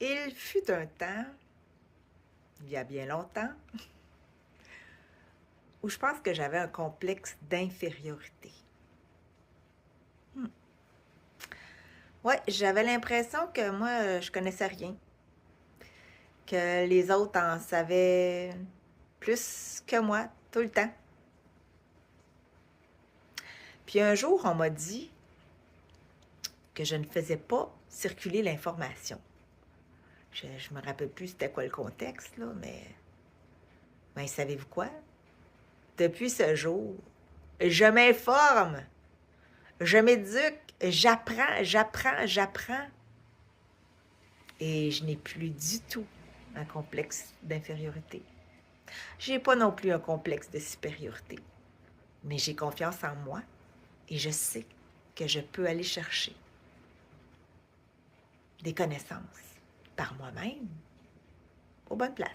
Il fut un temps, il y a bien longtemps, où je pense que j'avais un complexe d'infériorité. Ouais, j'avais l'impression que moi, je connaissais rien, que les autres en savaient plus que moi, tout le temps. Puis un jour, on m'a dit que je ne faisais pas circuler l'information. Je me rappelle plus c'était quoi le contexte, là, mais savez-vous quoi? Depuis ce jour, je m'informe, je m'éduque, j'apprends. Et je n'ai plus du tout un complexe d'infériorité. Je n'ai pas non plus un complexe de supériorité. Mais j'ai confiance en moi et je sais que je peux aller chercher des connaissances par moi-même aux bonnes places.